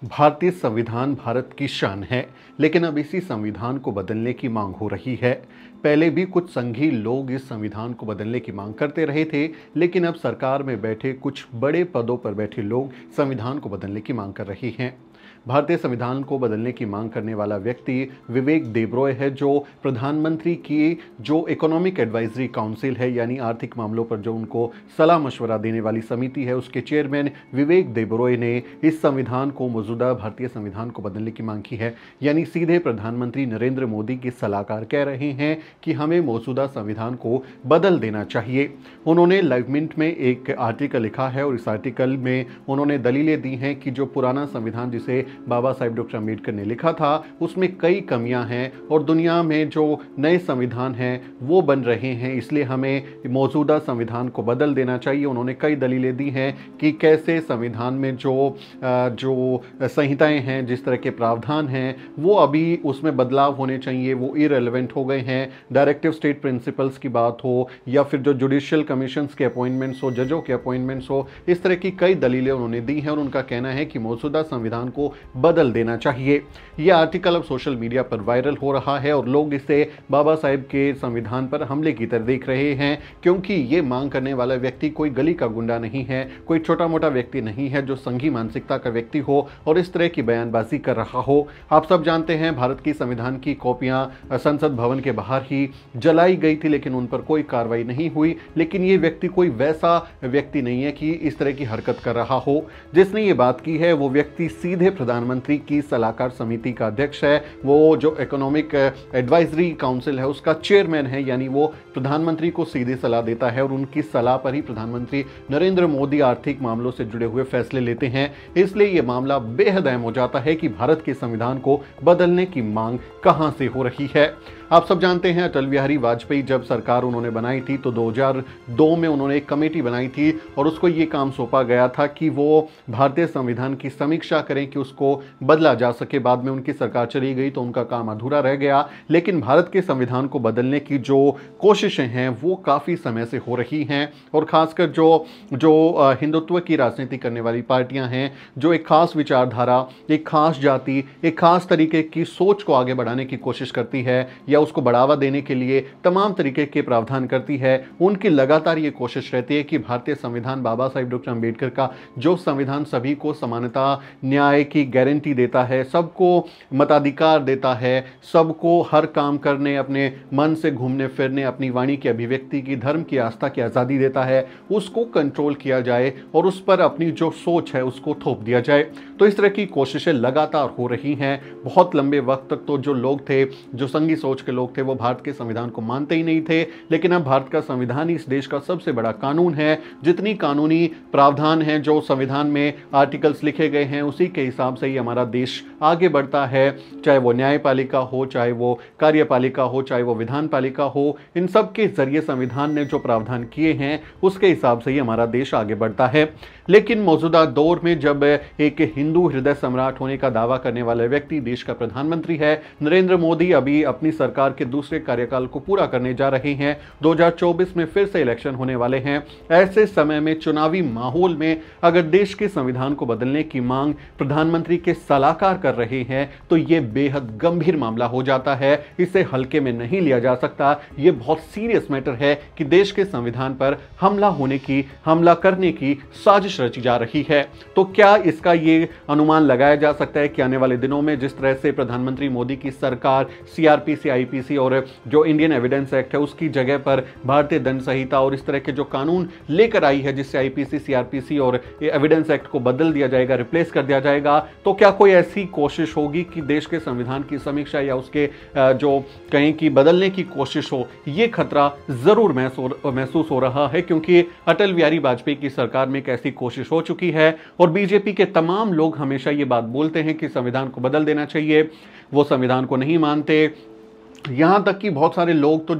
भारतीय संविधान भारत की शान है, लेकिन अब इसी संविधान को बदलने की मांग हो रही है। पहले भी कुछ संघी लोग इस संविधान को बदलने की मांग करते रहे थे, लेकिन अब सरकार में बैठे कुछ बड़े पदों पर बैठे लोग संविधान को बदलने की मांग कर रहे हैं। भारतीय संविधान को बदलने की मांग करने वाला व्यक्ति विवेक देबरॉय है, जो प्रधानमंत्री की जो इकोनॉमिक एडवाइजरी काउंसिल है, यानी आर्थिक मामलों पर जो उनको सलाह मशवरा देने वाली समिति है, उसके चेयरमैन विवेक देबरॉय ने इस संविधान को, मौजूदा भारतीय संविधान को बदलने की मांग की है। यानी सीधे प्रधानमंत्री नरेंद्र मोदी के सलाहकार कह रहे हैं कि हमें मौजूदा संविधान को बदल देना चाहिए। उन्होंने लाइव मिनट में एक आर्टिकल लिखा है और इस आर्टिकल में उन्होंने दलीलें दी हैं कि जो पुराना संविधान जिसे बाबा साहेब डॉक्टर अम्बेडकर ने लिखा था, उसमें कई कमियां हैं और दुनिया में जो नए संविधान हैं वो बन रहे हैं, इसलिए हमें मौजूदा संविधान को बदल देना चाहिए। उन्होंने कई दलीलें दी हैं कि कैसे संविधान में जो संहिताएं हैं, जिस तरह के प्रावधान हैं, वो अभी उसमें बदलाव होने चाहिए, वो इररिलेवेंट हो गए हैं। डायरेक्टिव स्टेट प्रिंसिपल्स की बात हो या फिर जो जुडिशियल कमीशंस के अपॉइंटमेंट्स हो, जजों के अपॉइंटमेंट्स हो, इस तरह की कई दलीलें उन्होंने दी हैं और उनका कहना है कि मौजूदा संविधान को बदल देना चाहिए। यह आर्टिकल अब सोशल मीडिया पर वायरल हो रहा है और लोग इसे बाबा साहेब के संविधान पर हमले की तरह देख रहे हैं, क्योंकि ये मांग करने वाला व्यक्ति कोई गली का गुंडा नहीं है, कोई छोटा मोटा व्यक्ति नहीं है जो संघी मानसिकता का व्यक्ति हो और इस तरह की बयानबाजी कर रहा हो। आप सब जानते हैं भारत की संविधान की कॉपियां संसद भवन के बाहर ही जलाई गई थी, लेकिन उन पर कोई कार्रवाई नहीं हुई। लेकिन ये व्यक्ति कोई वैसा व्यक्ति नहीं है कि इस तरह की हरकत कर रहा हो। जिसने ये बात की है वो व्यक्ति सीधे प्रधानमंत्री की सलाहकार समिति का अध्यक्ष है, वो जो इकोनॉमिक एडवाइजरी काउंसिल है उसका चेयरमैन है, यानी वो प्रधानमंत्री को सीधी सलाह देता है और उनकी सलाह पर ही प्रधानमंत्री नरेंद्र मोदी आर्थिक मामलों से जुड़े हुए फैसले लेते हैं। इसलिए यह मामला बेहद अहम हो जाता है कि भारत के संविधान को बदलने की मांग कहां से हो रही है। आप सब जानते हैं अटल बिहारी वाजपेयी जब सरकार उन्होंने बनाई थी तो 2002 में उन्होंने एक कमेटी बनाई थी और उसको ये काम सौंपा गया था कि वो भारतीय संविधान की समीक्षा करें कि उसको बदला जा सके। बाद में उनकी सरकार चली गई तो उनका काम अधूरा रह गया, लेकिन भारत के संविधान को बदलने की जो कोशिशें हैं वो काफ़ी समय से हो रही हैं और ख़ासकर जो हिंदुत्व की राजनीति करने वाली पार्टियां हैं, जो एक खास विचारधारा, एक खास जाति, एक खास तरीके की सोच को आगे बढ़ाने की कोशिश करती है या उसको बढ़ावा देने के लिए तमाम तरीके के प्रावधान करती है, उनकी लगातार ये कोशिश रहती है कि भारतीय संविधान, बाबा साहेब डॉक्टर अम्बेडकर का जो संविधान सभी को समानता, न्याय की गारंटी देता है, सबको मताधिकार देता है, सबको हर काम करने, अपने मन से घूमने फिरने, अपनी वाणी की अभिव्यक्ति की, धर्म की आस्था की आज़ादी देता है, उसको कंट्रोल किया जाए और उस पर अपनी जो सोच है उसको थोप दिया जाए। तो इस तरह की कोशिशें लगातार हो रही हैं। बहुत लंबे वक्त तक तो जो लोग थे, जो संघी सोच के लोग थे, वो भारत के संविधान को मानते ही नहीं थे, लेकिन अब भारत का संविधान ही इस देश का सबसे बड़ा कानून है। जितनी कानूनी प्रावधान हैं, जो संविधान में आर्टिकल्स लिखे गए हैं, उसी के हिसाब से ही हमारा देश आगे बढ़ता है। चाहे वो न्यायपालिका हो, चाहे वो कार्यपालिका हो, चाहे वो विधान पालिका हो, इन सब के जरिए संविधान ने जो प्रावधान किए हैं उसके हिसाब से ही हमारा देश आगे बढ़ता है। लेकिन मौजूदा दौर में जब एक हिंदू हृदय सम्राट होने का दावा करने वाला व्यक्ति देश का प्रधानमंत्री है, नरेंद्र मोदी अभी अपनी सरकार के दूसरे कार्यकाल को पूरा करने जा रहे हैं, 2024 में फिर से इलेक्शन होने वाले हैं। ऐसे समय में, चुनावी माहौल में अगर देश के संविधान को बदलने की मांग प्रधानमंत्री के सलाहकार कर रहे हैं तो यह बेहद गंभीर मामला हो जाता है। इसे हल्के में नहीं लिया जा सकता। यह बहुत सीरियस मैटर है कि देश के संविधान पर हमला करने की साजिश रची जा रही है। तो क्या इसका यह अनुमान लगाया जा सकता है कि आने वाले दिनों में जिस तरह से प्रधानमंत्री मोदी की सरकार सीआरपीसी, आईपीसी और जो इंडियन एविडेंस एक्ट है उसकी जगह पर भारतीय दंड संहिता और इस तरह के जो कानून लेकर आई है, जिससे आईपीसी, सीआरपीसी और एविडेंस एक्ट को बदल दिया जाएगा, रिप्लेस कर दिया जाएगा, तो क्या कोई ऐसी कोशिश होगी कि देश के संविधान की समीक्षा या उसके जो कहीं की बदलने की कोशिश हो? ये खतरा जरूर महसूस हो रहा है, क्योंकि अटल बिहारी वाजपेयी की सरकार में एक ऐसी कोशिश हो चुकी है और बीजेपी के तमाम लोग हमेशा ये बात बोलते हैं कि संविधान को बदल देना चाहिए। वो संविधान को नहीं मानते, यहाँ तक कि बहुत सारे लोग तो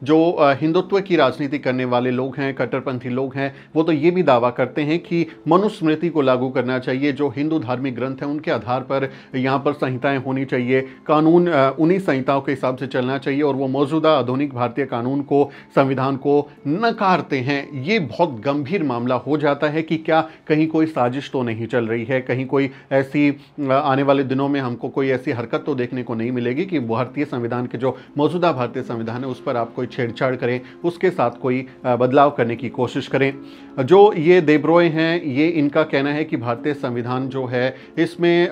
जो हिंदुत्व की राजनीति करने वाले लोग हैं, कट्टरपंथी लोग हैं, वो तो ये भी दावा करते हैं कि मनुस्मृति को लागू करना चाहिए। जो हिंदू धार्मिक ग्रंथ हैं उनके आधार पर यहाँ पर संहिताएं होनी चाहिए, कानून उन्हीं संहिताओं के हिसाब से चलना चाहिए, और वो मौजूदा आधुनिक भारतीय कानून को, संविधान को नकारते हैं। ये बहुत गंभीर मामला हो जाता है कि क्या कहीं कोई साजिश तो नहीं चल रही है, कहीं कोई ऐसी आने वाले दिनों में हमको कोई ऐसी हरकत तो देखने को नहीं मिलेगी कि भारतीय संविधान के जो मौजूदा भारतीय संविधान है उस पर आप कोई छेड़छाड़ करें, उसके साथ कोई बदलाव करने की कोशिश करें। जो ये देब्रॉय हैं, ये इनका कहना है कि भारतीय संविधान जो है इसमें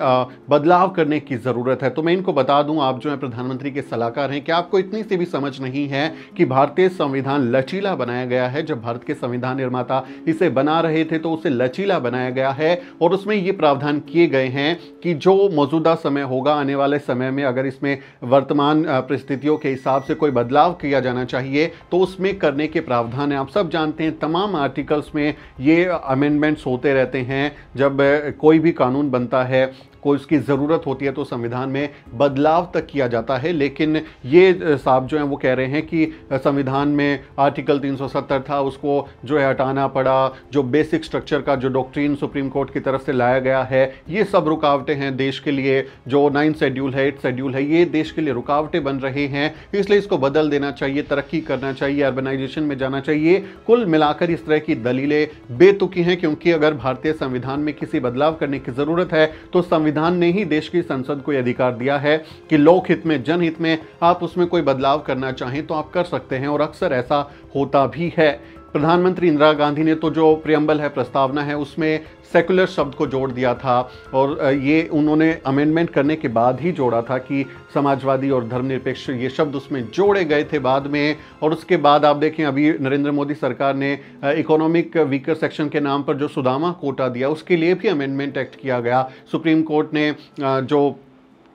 बदलाव करने की ज़रूरत है। तो मैं इनको बता दूं, आप जो है प्रधानमंत्री के सलाहकार हैं, कि आपको इतनी सी भी समझ नहीं है कि भारतीय संविधान लचीला बनाया गया है। जब भारत के संविधान निर्माता इसे बना रहे थे तो उसे लचीला बनाया गया है, और उसमें ये प्रावधान किए गए हैं कि जो मौजूदा समय होगा, आने वाले समय में अगर इसमें वर्तमान परिस्थितियों के हिसाब से कोई बदलाव किया जाना चाहिए तो उसमें करने के प्रावधान है। आप सब जानते हैं तमाम आर्टिकल्स में ये अमेंडमेंट्स होते रहते हैं। जब कोई भी कानून बनता है, कोई उसकी ज़रूरत होती है तो संविधान में बदलाव तक किया जाता है। लेकिन ये साहब जो हैं वो कह रहे हैं कि संविधान में आर्टिकल 370 था, उसको जो है हटाना पड़ा। जो बेसिक स्ट्रक्चर का जो डॉक्ट्रिन सुप्रीम कोर्ट की तरफ से लाया गया है, ये सब रुकावटें हैं देश के लिए। जो 9th शेड्यूल है, 8th शेड्यूल है, ये देश के लिए रुकावटें बन रहे हैं, इसलिए इसको बदल देना चाहिए, तरक्की करना चाहिए, अर्बनाइजेशन में जाना चाहिए। कुल मिलाकर इस तरह की दलीलें बेतुकी हैं, क्योंकि अगर भारतीय संविधान में किसी बदलाव करने की ज़रूरत है तो संविधान ने ही देश की संसद को यह अधिकार दिया है कि लोकहित में, जनहित में आप उसमें कोई बदलाव करना चाहें तो आप कर सकते हैं, और अक्सर ऐसा होता भी है। प्रधानमंत्री इंदिरा गांधी ने तो जो प्रियम्बल है, प्रस्तावना है, उसमें सेकुलर शब्द को जोड़ दिया था, और ये उन्होंने अमेंडमेंट करने के बाद ही जोड़ा था कि समाजवादी और धर्मनिरपेक्ष, ये शब्द उसमें जोड़े गए थे बाद में। और उसके बाद आप देखें, अभी नरेंद्र मोदी सरकार ने इकोनॉमिक वीकर सेक्शन के नाम पर जो सुदामा कोटा दिया, उसके लिए भी अमेंडमेंट एक्ट किया गया। सुप्रीम कोर्ट ने जो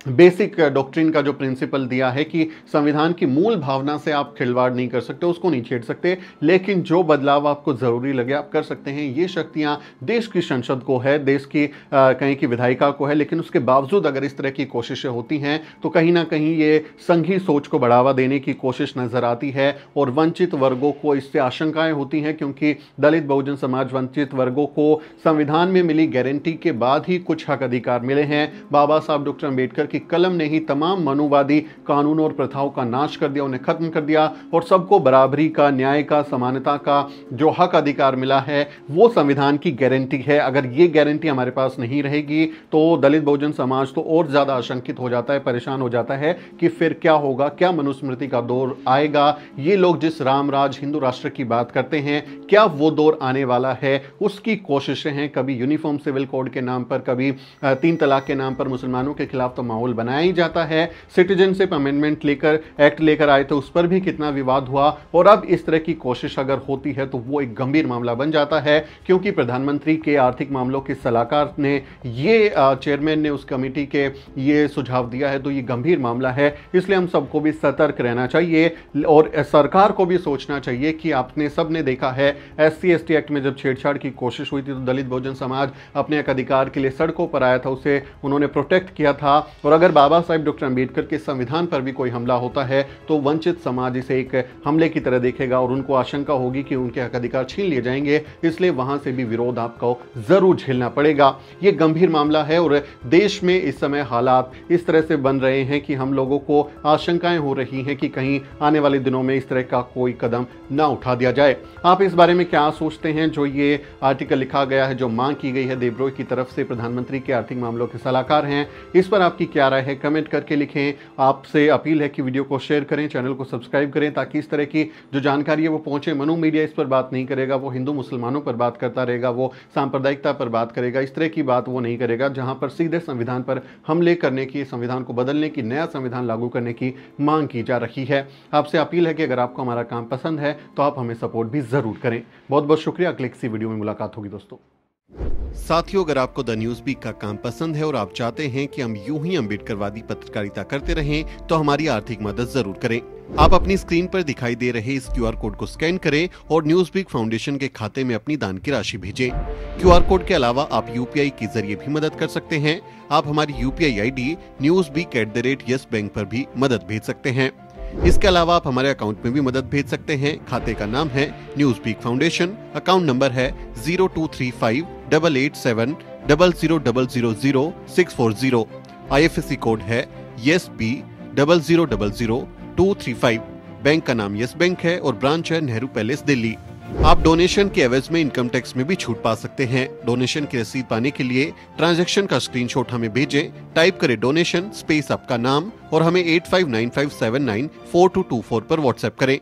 बेसिक डॉक्ट्रिन का जो प्रिंसिपल दिया है कि संविधान की मूल भावना से आप खिलवाड़ नहीं कर सकते, उसको नहीं छेड़ सकते, लेकिन जो बदलाव आपको ज़रूरी लगे आप कर सकते हैं। ये शक्तियां देश की संसद को है, देश की कहीं की विधायिका को है, लेकिन उसके बावजूद अगर इस तरह की कोशिशें होती हैं तो कहीं ना कहीं ये संघी सोच को बढ़ावा देने की कोशिश नज़र आती है, और वंचित वर्गों को इससे आशंकाएं होती हैं, क्योंकि दलित बहुजन समाज वंचित वर्गों को संविधान में मिली गारंटी के बाद ही कुछ हक अधिकार मिले हैं। बाबा साहब डॉक्टर अम्बेडकर की कलम ने ही तमाम मनुवादी कानूनों और प्रथाओं का नाश कर दिया, उन्हें खत्म कर दिया, और सबको बराबरी का, न्याय का, समानता का जो हक अधिकार मिला है वो संविधान की गारंटी है। अगर ये गारंटी हमारे पास नहीं रहेगी तो दलित बहुजन समाज तो और ज्यादा आशंकित हो जाता है, परेशान हो जाता है कि फिर क्या होगा, क्या मनुस्मृति का दौर आएगा। ये लोग जिस राम राज हिंदू राष्ट्र की बात करते हैं, क्या वो दौर आने वाला है, उसकी कोशिशें हैं। कभी यूनिफॉर्म सिविल कोड के नाम पर, कभी 3 तलाक के नाम पर मुसलमानों के खिलाफ तो माहौल बनाया ही जाता है। सिटीजनशिप अमेंडमेंट लेकर, एक्ट लेकर आए तो उस पर भी कितना विवाद हुआ, और अब इस तरह की कोशिश अगर होती है तो वो एक गंभीर मामला बन जाता है, क्योंकि प्रधानमंत्री के आर्थिक मामलों के सलाहकार ने ये चेयरमैन ने उस कमेटी के ये सुझाव दिया है, तो ये गंभीर मामला है। इसलिए हम सबको भी सतर्क रहना चाहिए, और सरकार को भी सोचना चाहिए कि आपने सबने देखा है SC ST एक्ट में जब छेड़छाड़ की कोशिश हुई थी तो दलित बहुजन समाज अपने एक अधिकार के लिए सड़कों पर आया था, उसे उन्होंने प्रोटेक्ट किया था। और अगर बाबा साहब डॉक्टर अम्बेडकर के संविधान पर भी कोई हमला होता है तो वंचित समाज इसे एक हमले की तरह देखेगा, और उनको आशंका होगी कि उनके हक अधिकार छीन लिए जाएंगे, इसलिए वहां से भी विरोध आपको जरूर झेलना पड़ेगा। ये गंभीर मामला है, और देश में इस समय हालात इस तरह से बन रहे हैं कि हम लोगों को आशंकाएं हो रही हैं कि कहीं आने वाले दिनों में इस तरह का कोई कदम ना उठा दिया जाए। आप इस बारे में क्या सोचते हैं? जो ये आर्टिकल लिखा गया है, जो मांग की गई है देब्रॉय की तरफ से, प्रधानमंत्री के आर्थिक मामलों के सलाहकार हैं, इस पर आपकी क्या राय है? कमेंट करके लिखें। आपसे अपील है कि वीडियो को शेयर करें, चैनल को सब्सक्राइब करें, ताकि इस तरह की जो जानकारी है वो पहुंचे। मनु मीडिया इस पर बात नहीं करेगा, वो हिंदू मुसलमानों पर बात करता रहेगा, वो सांप्रदायिकता पर बात करेगा, इस तरह की बात वो नहीं करेगा जहां पर सीधे संविधान पर हमले करने की, संविधान को बदलने की, नया संविधान लागू करने की मांग की जा रही है। आपसे अपील है कि अगर आपको हमारा काम पसंद है तो आप हमें सपोर्ट भी जरूर करें। बहुत बहुत शुक्रिया। अगले किसी वीडियो में मुलाकात होगी दोस्तों। साथियों, अगर आपको द न्यूज वीक का काम पसंद है और आप चाहते हैं कि हम यूं ही अम्बेडकरवादी पत्रकारिता करते रहें तो हमारी आर्थिक मदद जरूर करें। आप अपनी स्क्रीन पर दिखाई दे रहे इस QR कोड को स्कैन करें और न्यूज वीक फाउंडेशन के खाते में अपनी दान की राशि भेजें। QR कोड के अलावा आप UPI के जरिए भी मदद कर सकते हैं। आप हमारी UPI ID newsweek@YesBank पर भी मदद भेज सकते हैं। इसके अलावा आप हमारे अकाउंट में भी मदद भेज सकते हैं। खाते का नाम है न्यूज़पीक फाउंडेशन, अकाउंट नंबर है 02358800000640। IFSC कोड है YESB000235। बैंक का नाम यस बैंक है और ब्रांच है नेहरू पैलेस, दिल्ली। आप डोनेशन के एवज में इनकम टैक्स में भी छूट पा सकते हैं। डोनेशन की रसीद पाने के लिए ट्रांजैक्शन का स्क्रीनशॉट हमें भेजें। टाइप करें डोनेशन स्पेस आपका नाम और हमें 8595794224 पर व्हाट्सएप करें।